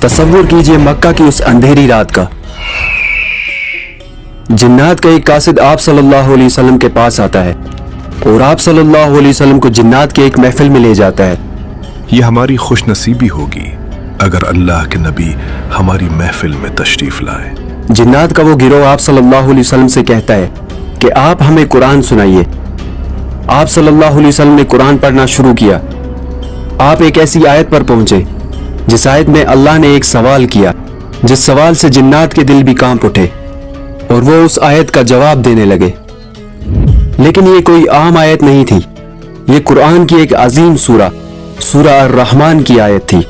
तसव्वुर कीजिए मक्का की उस अंधेरी रात का। जिन्नात का एक कासिद आप सल्लल्लाहु अलैहि वसल्लम के पास आता है और आप सल्लल्लाहु अलैहि वसल्लम को जिन्नात के एक महफिल में ले जाता है। यह हमारी खुशनसीबी होगी अगर अल्लाह के नबी हमारी महफिल में तशरीफ लाए। जिन्नात का वो गिरोह आप सल्लल्लाहु अलैहि वसल्लम से कहता है कि आप हमें कुरान सुनाइए। आप सल्लल्लाहु अलैहि वसल्लम ने कुरान पढ़ना शुरू किया। आप एक ऐसी आयत पर पहुंचे जिस आयत में अल्लाह ने एक सवाल किया, जिस सवाल से जिन्नात के दिल भी कांप उठे और वो उस आयत का जवाब देने लगे। लेकिन ये कोई आम आयत नहीं थी, ये कुरान की एक अजीम सूरा अर्रहमान की आयत थी।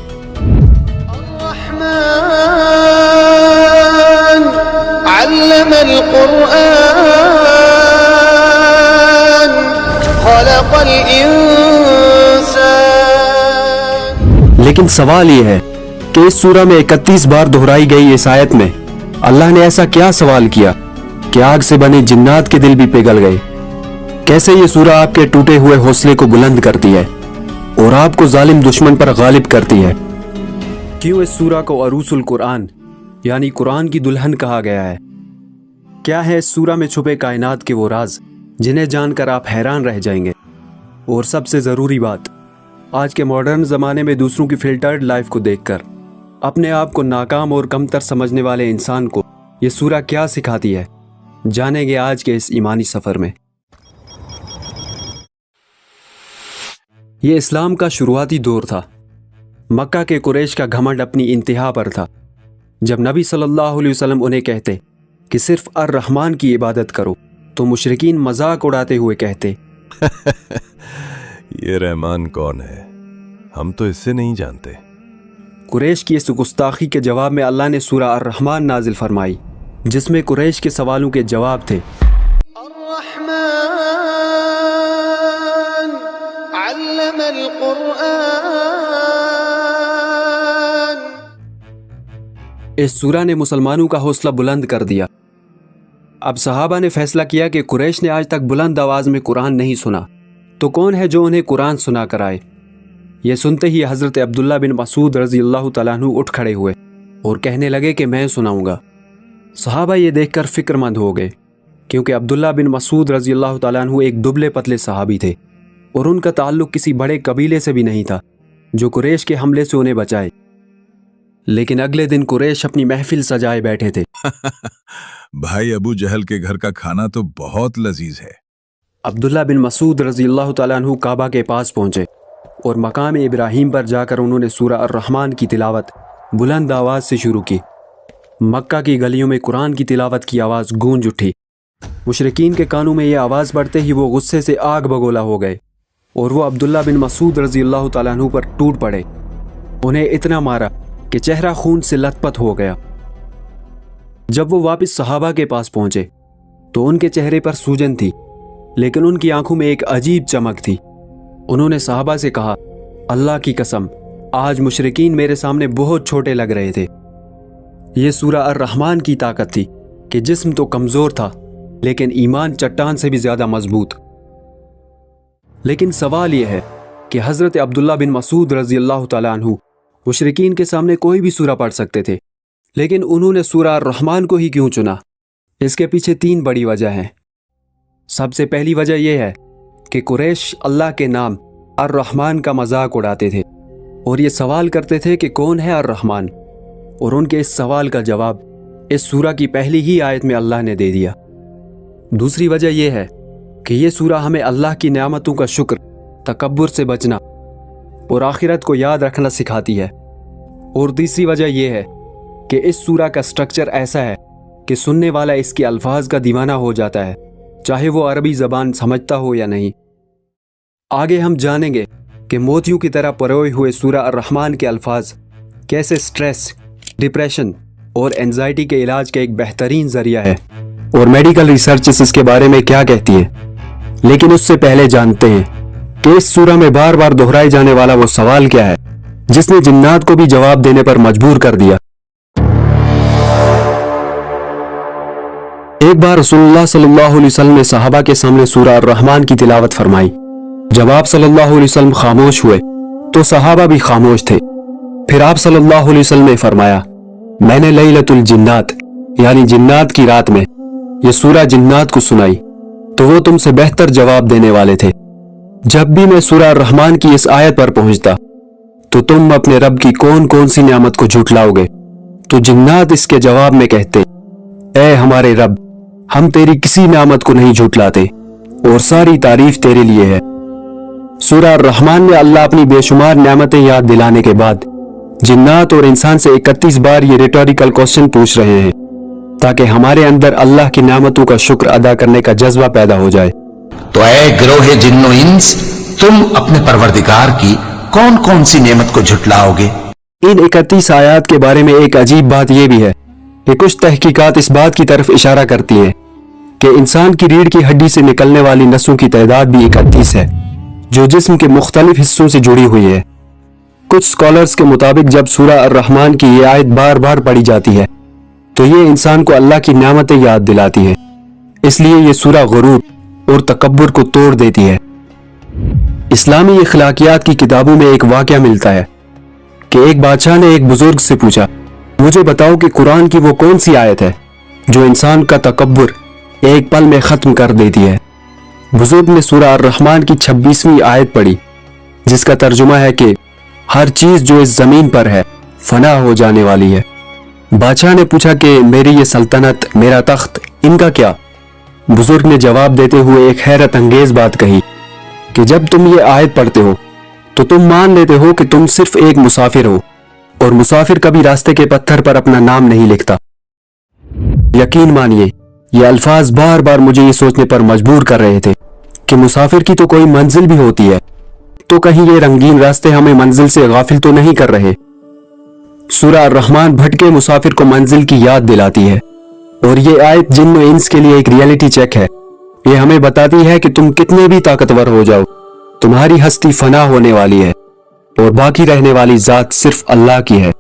लेकिन सवाल यह है कि इस सूरा में 31 बार दोहराई गई इस आयत में अल्लाह ने ऐसा क्या सवाल किया कि आग से बने जिन्नात के दिल भी पिघल गए। कैसे ये सूरा आपके टूटे हुए हौसले को बुलंद करती है और आपको जालिम दुश्मन पर गालिब करती है। क्यों इस सूरा को अरूसुल कुरान यानी कुरान की दुल्हन कहा गया है? क्या है इस सूरा में छुपे कायनात के वो राज जिन्हें जानकर आप हैरान रह जाएंगे। और सबसे ज़रूरी बात, आज के मॉडर्न ज़माने में दूसरों की फिल्टर्ड लाइफ को देखकर अपने आप को नाकाम और कमतर समझने वाले इंसान को ये सूरा क्या सिखाती है, जानेंगे आज के इस ईमानी सफ़र में। ये इस्लाम का शुरुआती दौर था। मक्का के कुरैश का घमंड अपनी इंतहा पर था। जब नबी सल्लल्लाहु अलैहि वसल्लम उन्हें कहते कि सिर्फ अर-रहमान की इबादत करो तो मुशरिकीन मजाक उड़ाते हुए कहते ये रहमान कौन है, हम तो इससे नहीं जानते। कुरैश की इस गुस्ताखी के जवाब में अल्लाह ने सूरा अर-रहमान नाजिल फरमाई, जिसमें कुरैश के सवालों के जवाब थे। इस सूरा ने मुसलमानों का हौसला बुलंद कर दिया। अब सहाबा ने फैसला किया कि कुरैश ने आज तक बुलंद आवाज में कुरान नहीं सुना, तो कौन है जो उन्हें कुरान सुना कर आए। यह सुनते ही हजरत अब्दुल्ला बिन मसूद रजी अल्लाह तआला अन्हु उठ खड़े हुए और कहने लगे कि मैं सुनाऊंगा। सहाबा ये देखकर फिक्रमंद हो गए, क्योंकि अब्दुल्ला बिन मसूद रजी अल्लाह तआला अन्हु एक दुबले पतले सहाबी थे और उनका ताल्लुक किसी बड़े कबीले से भी नहीं था जो कुरैश के हमले से उन्हें बचाए। लेकिन अगले दिन कुरैश अपनी महफिल सजाए बैठे थे। भाई अबू जहल के घर का खाना तो बहुत लजीज है। अब्दुल्ला बिन मसूद रजी अल्लाह तआला अन्हु काबा के पास पहुंचे और मकाम इब्राहीम पर जाकर उन्होंने सूरा अर-रहमान की तिलावत बुलंद आवाज़ से शुरू की। मक्का की गलियों में कुरान की तिलावत की आवाज़ गूंज उठी। मुशरिकीन के कानों में यह आवाज़ पड़ते ही वो गुस्से से आग बगोला हो गए और वो अब्दुल्ला बिन मसूद रजी अल्लाह तआला अन्हु पर टूट पड़े। उन्हें इतना मारा कि चेहरा खून से लथपथ हो गया। जब वो वापस सहाबा के पास पहुंचे तो उनके चेहरे पर सूजन थी, लेकिन उनकी आंखों में एक अजीब चमक थी। उन्होंने सहाबा से कहा, अल्लाह की कसम, आज मुशरिकीन मेरे सामने बहुत छोटे लग रहे थे। ये सूरा अर-रहमान की ताकत थी कि जिस्म तो कमज़ोर था लेकिन ईमान चट्टान से भी ज़्यादा मजबूत। लेकिन सवाल यह है कि हज़रत अब्दुल्ला बिन मसूद रज़ी अल्लाह तआला अन्हु मुशरिकीन के सामने कोई भी सूरा पढ़ सकते थे, लेकिन उन्होंने सूरा अर-रहमान को ही क्यों चुना? इसके पीछे 3 बड़ी वजह हैं। सबसे पहली वजह यह है कि कुरैश अल्लाह के नाम अर-रहमान का मजाक उड़ाते थे और ये सवाल करते थे कि कौन है अर-रहमान, और उनके इस सवाल का जवाब इस सूरा की पहली ही आयत में अल्लाह ने दे दिया। दूसरी वजह यह है कि ये सूरा हमें अल्लाह की नेमतों का शुक्र, तकब्बुर से बचना और आखिरत को याद रखना सिखाती है। और तीसरी वजह यह है कि इस सूरा का स्ट्रक्चर ऐसा है कि सुनने वाला इसके अल्फाज का दीवाना हो जाता है, चाहे वो अरबी ज़बान समझता हो या नहीं। आगे हम जानेंगे कि मोतियों की तरह परोए हुए सूरा अर-रहमान के अल्फाज कैसे स्ट्रेस, डिप्रेशन और एंजाइटी के इलाज का एक बेहतरीन जरिया है और मेडिकल रिसर्च इसके बारे में क्या कहती है। लेकिन उससे पहले जानते हैं कि इस सूरा में बार बार दोहराए जाने वाला वो सवाल क्या है जिसने जिन्नात को भी जवाब देने पर मजबूर कर दिया। एक बार रसूलुल्लाह सल्लल्लाहु अलैहि वसल्लम ने सहाबा के सामने सूरा अर-रहमान की तिलावत फरमाई। जब आप सल्लल्लाहु अलैहि वसल्लम खामोश हुए तो सहाबा भी खामोश थे। फिर आप सल्लल्लाहु अलैहि वसल्लम ने फरमाया, मैंने लैलतुल जिन्नात यानी जिन्नात की रात में ये सूरा जिन्नात को सुनाई तो वो तुमसे बेहतर जवाब देने वाले थे। जब भी मैं सूरा रहमान की इस आयत पर पहुंचता तो तुम अपने रब की कौन कौन सी नियामत को झुठलाओगे, तो जिन्नात इसके जवाब में कहते, ऐ हमारे रब, हम तेरी किसी नियामत को नहीं झुठलाते और सारी तारीफ तेरे लिए है। सूरा रहमान में अल्लाह अपनी बेशुमार नियामतें याद दिलाने के बाद जिन्नात और इंसान से 31 बार ये रिटोरिकल क्वेश्चन पूछ रहे हैं ताकि हमारे अंदर अल्लाह की नियामतों का शुक्र अदा करने का जज्बा पैदा हो जाए। तो ऐ गिरोहे जिन्नो इंस, तुम अपने परवरदिगार की कौन कौन सी नेमत को झुटलाओगे? इन 31 आयात के बारे में एक अजीब बात यह भी है कि कुछ तहकीकात इस बात की तरफ इशारा करती हैं कि इंसान की रीढ़ की हड्डी से निकलने वाली नसों की तादाद भी 31 है जो जिस्म के मुख्तलिफ हिस्सों से जुड़ी हुई है। कुछ स्कॉलर्स के मुताबिक जब सूरा अर्रहमान की ये आयत बार बार पढ़ी जाती है तो ये इंसान को अल्लाह की नियामतें याद दिलाती है, इसलिए ये सूरा गुरूर और तकब्बुर को तोड़ देती है। इस्लामी इखलाकियात की किताबों में एक वाक़या मिलता है कि एक बादशाह ने एक बुजुर्ग से पूछा, मुझे बताओ कि कुरान की वो कौन सी आयत है जो इंसान का तकब्बुर एक पल में ख़त्म कर देती है। बुजुर्ग ने सूरा अर्रहमान की 26वीं आयत पढ़ी जिसका तर्जुमा है कि हर चीज़ जो इस ज़मीन पर है फना हो जाने वाली है। बादशाह ने पूछा कि मेरी ये सल्तनत, मेरा तख्त, इनका क्या? बुजुर्ग ने जवाब देते हुए एक हैरत अंगेज बात कही कि जब तुम ये आयत पढ़ते हो तो तुम मान लेते हो कि तुम सिर्फ एक मुसाफिर हो और मुसाफिर कभी रास्ते के पत्थर पर अपना नाम नहीं लिखता। यकीन मानिए ये अल्फाज बार बार मुझे ये सोचने पर मजबूर कर रहे थे कि मुसाफिर की तो कोई मंजिल भी होती है, तो कहीं ये रंगीन रास्ते हमें मंजिल से गाफिल तो नहीं कर रहे। सूरा अर्रहमान भटके मुसाफिर को मंजिल की याद दिलाती है और ये आयत जिन्न और इंस के लिए एक रियलिटी चेक है। ये हमें बताती है कि तुम कितने भी ताकतवर हो जाओ, तुम्हारी हस्ती फना होने वाली है और बाकी रहने वाली जात सिर्फ अल्लाह की है।